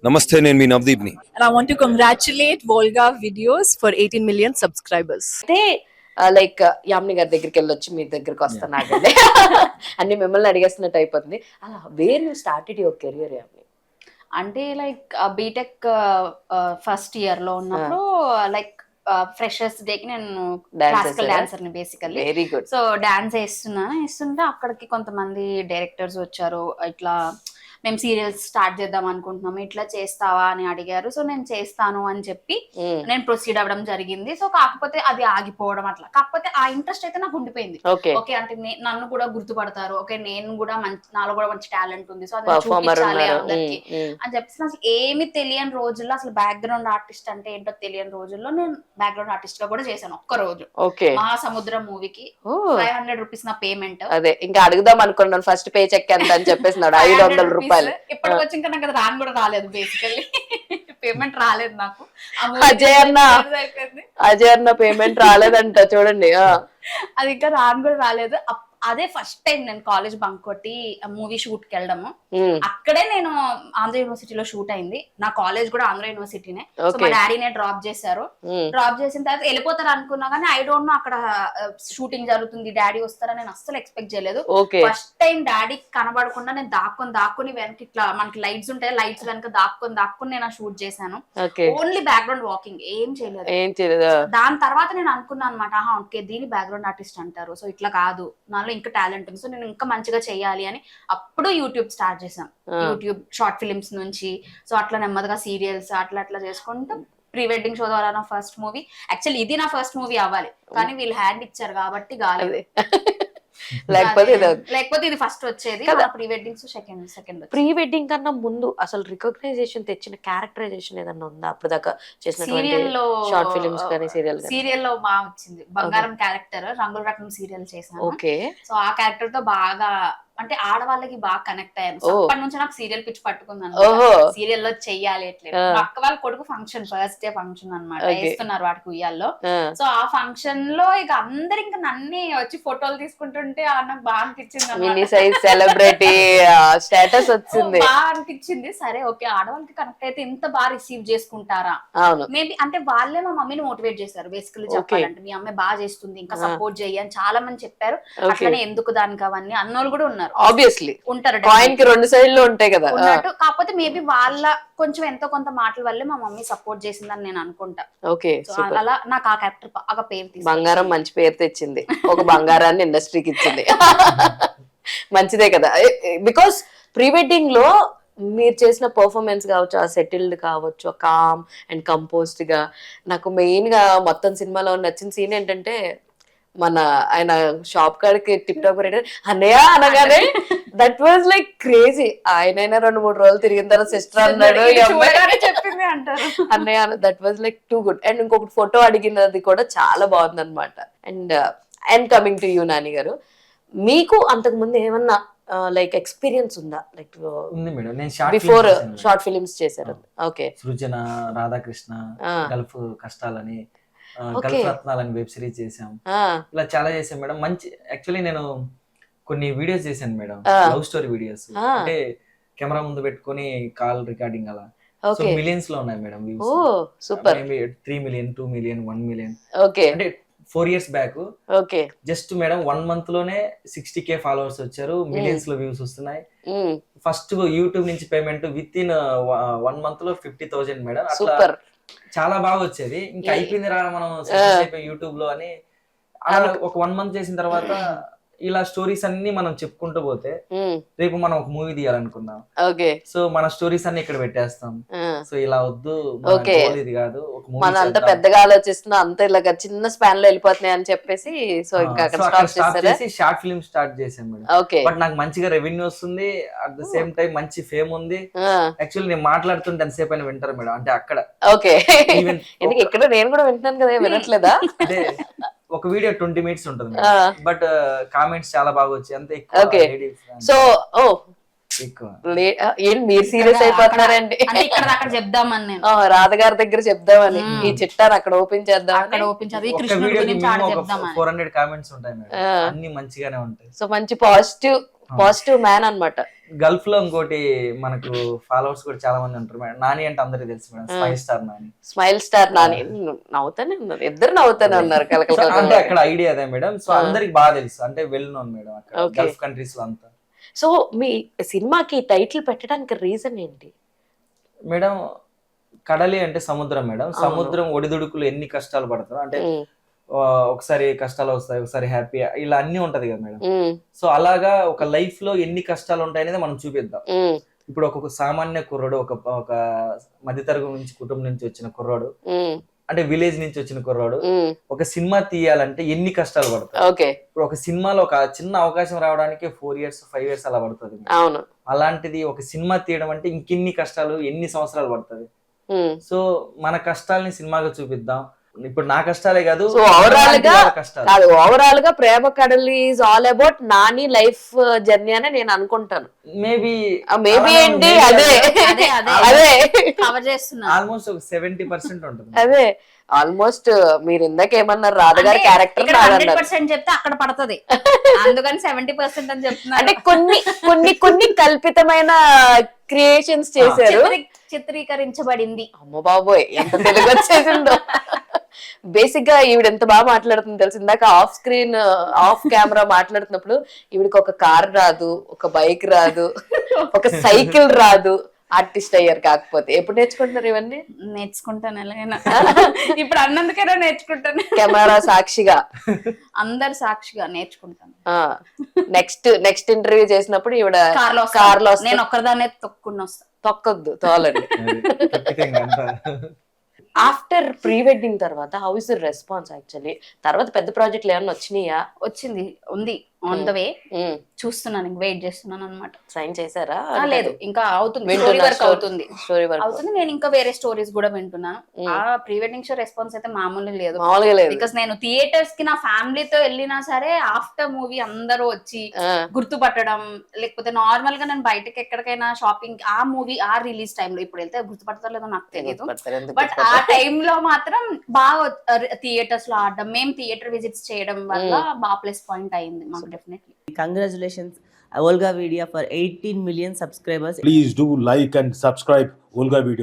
నమస్తే, నేను మీ నవదీప్ని. And I want to congratulate Volga Videos for 18 million subscribers. అయితే like Yamini గారి దగ్గరికి వెళ్ళొచ్చి మీ దగ్గరికి వస్తాను ఆగండి. అన్ని మిమ్మల్ని అడిగేస్తున్నట్టు అయిపోతుంది. అలా where you started your career Yamini? అంటే లైక్ బీటెక్ ఫస్ట్ ఇయర్ లో ఉన్నప్పుడు లైక్ ఫ్రెషర్స్ డేకి నేను క్లాసికల్ డాన్సర్ ని basically. Very good. So dance వేస్తుంటే అక్కడికి కొంతమంది డైరెక్టర్స్ వచ్చారు. ఇట్లా మేము సీరియల్స్ స్టార్ట్ చేద్దాం అనుకుంటున్నాము, ఇట్లా చేస్తావా అని అడిగారు. సో నేను చేస్తాను అని చెప్పి నేను ప్రొసీడ్ అవ్వడం జరిగింది. సో కాకపోతే అది ఆగిపోవడం అట్లా, కాకపోతే ఆ ఇంట్రెస్ట్ అయితే నాకు ఉండిపోయింది. ఓకే అంటే నన్ను కూడా గుర్తుపడతారు, ఓకే నేను కూడా నాలో కూడా మంచి టాలెంట్ ఉంది, సో అది చూపించాలి అందరికి అని చెప్పేసి అసలు ఏమి తెలియని రోజుల్లో, అసలు బ్యాక్గ్రౌండ్ ఆర్టిస్ట్ అంటే ఏంటో తెలియని రోజుల్లో నేను బ్యాక్గ్రౌండ్ ఆర్టిస్ట్ గా కూడా చేశాను ఒక్క రోజు. మహాసముద్రం మూవీకి 500 రూపీస్ నా పేమెంట్. అదే ఇంకా అడుగుదాం అనుకున్నాను ఫస్ట్ పే చెక్ ఎంత అని చెప్పేసినాడు. 500 రూపాయలు. ఇప్పటికి వచ్చి ఇంకా నాకు రాను కూడా రాలేదు, బేసికల్లీ పేమెంట్ రాలేదు నాకు. అజయ్ అన్న పేమెంట్ రాలేదంట చూడండి. అది ఇంకా రాను కూడా రాలేదు. అదే ఫస్ట్ టైం నేను కాలేజ్ బంక్ కొట్టి మూవీ షూట్ కి వెళ్ళడము. అక్కడే నేను ఆంధ్ర యూనివర్సిటీలో షూట్ అయింది. నా కాలేజ్ కూడా ఆంధ్ర యూనివర్సిటీనే. సో మా డాడీనే డ్రాప్ చేశారు. డ్రాప్ చేసిన తర్వాత వెళ్ళిపోతారు అనుకున్నా కానీ ఐ డోంట్ నో అక్కడ షూటింగ్ జరుగుతుంది, డాడీ వస్తారని నేను అస్సలు ఎక్స్పెక్ట్ చేయలేదు. ఫస్ట్ టైం డాడీ కనబడకుండా నేను దాక్కుని వెనక ఇట్లా మనకి లైట్స్ ఉంటాయి, లైట్స్ వెనక దాక్కుని నేను షూట్ చేశాను. ఓన్లీ బ్యాక్గ్రౌండ్ వాకింగ్, ఏం చేయలేదు. దాని తర్వాత నేను అనుకున్నాను అనమాట, ఓకే దీని బ్యాక్గ్రౌండ్ ఆర్టిస్ట్ అంటారు, సో ఇట్లా కాదు, నాలో ఇంకా టాలెంట్ ఉంది, సో నేను ఇంకా మంచిగా చెయ్యాలి అని అప్పుడు యూట్యూబ్ స్టార్ట్ చేశాను. యూట్యూబ్ షార్ట్ ఫిలిమ్స్ నుంచి సో అట్లా నెమ్మదిగా సీరియల్స్ అట్లా చేసుకుంటూ ప్రీ వెడ్డింగ్ షో ద్వారా నా ఫస్ట్ మూవీ. యాక్చువల్లీ ఇది నా ఫస్ట్ మూవీ అవ్వాలి, కానీ వీళ్ళు హ్యాండ్ ఇచ్చారు కాబట్టి కాలేదు. లేకపోతే ఇది ఫస్ట్ వచ్చేది. Pre wedding second. Pre wedding కన్నా ముందు అసలు రికగ్నైజేషన్ తెచ్చిన క్యారెక్టరైజేషన్ ఏదన్నా ఉందా అప్పుడు దాకా చేసిన సీరియల్లో? షార్ట్ ఫిలిమ్స్ కానీ సీరియల్లో బాగా వచ్చింది. బంగారం క్యారెక్టర్ రంగుల రకం సీరియల్ చేశాను. ఓకే. సో ఆ క్యారెక్టర్ తో బాగా అంటే ఆడవాళ్ళకి బాగా కనెక్ట్ అయ్యాను. అప్పటి నుంచి నాకు సీరియల్ పిచ్చి పట్టుకుంది. సీరియల్ లో చెయ్యాలి ఎట్లేదు. అక్క వాళ్ళ కొడుకు ఫంక్షన్, ఫస్ట్ డే ఫంక్షన్ అనమాట, వేస్తున్నారు వాటికి ఉయ్యాల్లో. సో ఆ ఫంక్షన్ లో ఇక అందరు ఇంకా నన్నే వచ్చి ఫోటోలు తీసుకుంటుంటే నాకు బాగా అనిపించింది. సెలబ్రిటీ స్టేటస్ వచ్చింది, బాగా అనిపించింది. సరే ఓకే, ఆడవాళ్ళకి కనెక్ట్ అయితే ఇంత బాగా రిసీవ్ చేసుకుంటారా మేబీ అంటే వాళ్ళే మా మమ్మీని మోటివేట్ చేశారు. బేసికలీ చెప్పాలంటే మీ అమ్మాయి బాగా చేస్తుంది, ఇంకా సపోర్ట్ చెయ్యి అని చాలా మంది చెప్పారు. అట్లనే ఎందుకు దానికి అవన్నీ అన్నోళ్ళు కూడా ఉన్నారు. ఆబ్వియస్లీ ఉంటారు, కాయిన్ కి రెండు సైడ్ లో ఉంటాయి కదా. కాకపోతే మేబీ వాళ్ళ కొంచెం ఎంతో కొంత మాటల వల్లే మా మమ్మీ సపోర్ట్ చేసిందని నేను అనుకుంటా. ఓకే, అలా నాకు ఆ క్యారెక్టర్ బాగా పేరు తీసింది. బంగారం మంచి పేరు తెచ్చింది, ఒక బంగారాన్ని ఇండస్ట్రీకి ఇచ్చింది. మంచిదే కదా. బికాస్ ప్రీ వెడ్డింగ్ లో మీరు చేసిన పర్ఫార్మెన్స్ కావచ్చు, ఆ సెటిల్డ్ కావచ్చు, కామ్ అండ్ కంపోజ్డ్ గా, నాకు మెయిన్ గా మొత్తం సినిమాలో నచ్చిన సీన్ ఏంటంటే మన ఆయన షాప్ కాడికి టిప్ టాప్ అన్నయ్య అనగానే దట్ వాజ్ లైక్ క్రేజీ. ఆయన 2-3 రోజులు తిరిగిన తర్వాత సిస్టర్ అన్నాడు చెప్పింది అంటారు అన్నయ్య. That was like too good. And ఇంకొకటి ఫోటో అడిగినది కూడా చాలా బాగుంది అనమాట. And coming to you Nani గారు, మీకు అంతకు ముందు ఏమన్నా లైక్ ఎక్స్పీరియన్స్ ఉందా? లైక్ ఉంది మేడం, నేను బిఫోర్ షార్ట్ ఫిలిమ్స్ చేశారు. ఓకే. సృజన, రాధాకృష్ణ, గల్ఫ్ కష్టాలని, గల్ఫ్ రత్నాలని వెబ్ సిరీస్ చేసాం. ఇలా చాలా చేసాం మేడం. మంచి యాక్చువల్లీ నేను కొన్ని వీడియోస్ చేశాను మేడం, లవ్ స్టోరీ వీడియోస్. అంటే కెమెరా ముందు పెట్టుకొని కాల్ రికార్డింగ్ అలా. సో మిలియన్స్ లో ఉన్నాయి madam views. Super. 3 million, 2 million, 1 million. Okay. అంటే 4 years back. Okay. Just madam 1 month లోనే 60K ఫాలోవర్స్ వచ్చారు, మిలియన్స్ లో వ్యూస్ వస్తున్నాయి. ఫస్ట్ యూట్యూబ్ నుంచి పేమెంట్ విత్ ఇన్ 1 month లో 50,000 మేడం. అట్లా చాలా బాగా వచ్చేది. ఇంకా అయిపోయింది రా మనం యూట్యూబ్ లో అని. అలా ఒక 1 month చేసిన తర్వాత ఇలా స్టోరీస్ అన్ని మనం చెప్పుకుంటూ పోతే రేపు మనం ఒక మూవీ తీయాలనుకున్నాం. సో మన స్టోరీస్ అన్ని ఇక్కడ పెట్టేస్తాం. సో ఇలా వద్దు, ఇది కాదు, ఒక మూవీ మనం అంత పెద్దగా ఆలోచిస్తున్నా, అంత ఇలా చిన్న స్పాన్ లో వెళ్ళిపోతున్నాయి అని చెప్పేసి సో ఇంకా షార్ట్ ఫిల్మ్ స్టార్ట్ చేసాం మేడం. బట్ నాకు మంచిగా రెవెన్యూ వస్తుంది, అట్ ద సేమ్ టైం మంచి ఫేమ్ ఉంది. యాక్చువల్లీ నేను మాట్లాడుతుంటే ఎంతసేపు అయినా వింటారు మేడం. అంటే అక్కడ ఓకే, ఇక్కడ నేను కూడా వింటున్నాను కదా, వినట్లేదా? అంటే ఒక వీడియో 20 minutes ఉంటుంది, బట్ కామెంట్స్ చాలా బాగా వచ్చాయి. అంతే ఎక్కువ. సో మీరు సీరియస్ అయిపోతున్నారండి. అక్కడ చెప్దామని నేను రాధగారి దగ్గర చెప్దామని ఈ చిట్టాను అక్కడ ఓపెన్ చేద్దాం. 400 కామెంట్స్ ఉంటాయి మేడం, అన్ని మంచిగానే ఉంటాయి. సో మంచి పాజిటివ్ మ్యాన్ అన్నమాట. గల్ఫ్ లో ఇంకోటి మనకు ఫాలోవర్స్ కూడా చాలా మంది ఉంటారు మేడం. నాని అంటే అందరికీ తెలుసు madam, smile star Nani. Smile star Nani నవ్వుతానే ఉన్నారు, ఇద్దరు నవ్వుతానే ఉన్నారు కలకల సో అంటే కలకల. అక్కడ ఐడియా అదే మేడం. సో అందరికి బాగా తెలుసు, అంటే వెల్ నోన్ మేడం అక్కడ Okay. గల్ఫ్ కంట్రీస్ లో అంతా. సో మీ సినిమాకి టైటిల్ పెట్టడానికి రీజన్ ఏంటి? మేడం కడలి అంటే సముద్రం మేడం. సముద్రం ఒడిదుడుకులు ఎన్ని కష్టాలు పడతారు అంటే ఒకసారి కష్టాలు వస్తాయి, ఒకసారి హ్యాపీ, ఇలా అన్ని ఉంటది కదా మేడం. సో అలాగా ఒక లైఫ్ లో ఎన్ని కష్టాలు ఉంటాయి అనేది మనం చూపిద్దాం. ఇప్పుడు ఒక సామాన్య కుర్రాడు, ఒక మధ్యతరగతి నుంచి కుటుంబం నుంచి వచ్చిన కుర్రాడు, అంటే విలేజ్ నుంచి వచ్చిన కుర్రాడు ఒక సినిమా తీయాలంటే ఎన్ని కష్టాలు పడతాయి. ఓకే. ఇప్పుడు ఒక సినిమాలో ఒక చిన్న అవకాశం రావడానికి 4 years 5 years అలా పడుతుంది. అవును. అలాంటిది ఒక సినిమా తీయడం అంటే ఇంకెన్ని కష్టాలు, ఎన్ని సంవత్సరాలు పడుతుంది. సో మన కష్టాలని సినిమాగా చూపిద్దాం. ఇప్పుడు నా కష్టాలే కాదు, సో ఓవరాల్ గా కష్టాలు కాదు, ఓవరాల్ గా ప్రేమ కడలి is all about Nani life journey అని నేను అనుకుంటాను. మేబీ ఏంటి అదే అదే అదే కవర్ చేస్తున్నా. ఆల్మోస్ట్ ఒక 70% ఉంటుంది. అదే ఆల్మోస్ట్ మీరు ఇందాక ఏమన్నారు, రాధగారి క్యారెక్టర్ 100% చెప్తే అక్కడ పడుతుంది, అందుకని 70% అని చెప్తున్నా. అంటే కొన్ని కల్పితమైన క్రియేషన్స్ చేశారు, చిత్రీకరించబడింది. అమ్మ బాబోయ్ ఎంత తెలుగు వచ్చేసిందో. బేసిక్ గా ఈవిడ ఎంత బాగా మాట్లాడుతుంది తెలుసు. ఇందాక ఆఫ్ కెమెరా మాట్లాడుతున్నప్పుడు ఈవిడికి ఒక కార్ రాదు, ఒక బైక్ రాదు, ఒక సైకిల్ రాదు. ఆర్టిస్ట్ అయ్యారు. కాకపోతే ఎప్పుడు నేర్చుకుంటున్నారు ఇవన్నీ? నేర్చుకుంటాను ఎలాగైనా. ఇప్పుడు అన్నందుకైనా నేర్చుకుంటాను, కెమెరా సాక్షిగా, అందరు సాక్షిగా నేర్చుకుంటాను. నెక్స్ట్ ఇంటర్వ్యూ చేసినప్పుడు ఈవిడ కార్లో నేను ఒక్కదాన్నే తొక్కుని వస్తా. తొక్కొద్దు, తోలండి. ఆఫ్టర్ ప్రీ వెడ్డింగ్ తర్వాత how is the response actually? తర్వాత పెద్ద ప్రాజెక్టులు ఏమన్నా వచ్చినాయా? ఉంది ఆన్ ద వే, చూస్తున్నాను, వెయిట్ చేస్తున్నాను అనమాట. సైన్ చేశారా? లేదు, ఇంకా అవుతుంది, స్టోరీ వర్క్ అవుతుంది. నేను ఇంకా వేరే స్టోరీస్ కూడా వింటున్నాను. ఆ ప్రీ వెడ్డింగ్ షో రెస్పాన్స్ అయితే మామూలు లేదు. బికాస్ నేను థియేటర్స్ కి నా ఫ్యామిలీతో వెళ్ళినా సరే ఆఫ్టర్ మూవీ అందరూ వచ్చి గుర్తుపట్టడం, లేకపోతే నార్మల్ గా నేను బయటకి ఎక్కడికైనా షాపింగ్, ఆ మూవీ ఆ రిలీజ్ టైంలో, ఇప్పుడు వెళ్తే గుర్తుపడతారో లేదో నాకు తెలియదు, బట్ ఆ టైంలో మాత్రం బాగా థియేటర్స్ లో ఆడడం, మేము థియేటర్ విజిట్స్ చేయడం వల్ల బాగా ప్లస్ పాయింట్ అయింది మాకు. Definitely. Congratulations, Olga Vidya, for 18 million subscribers. Please do like and subscribe Olga Videos.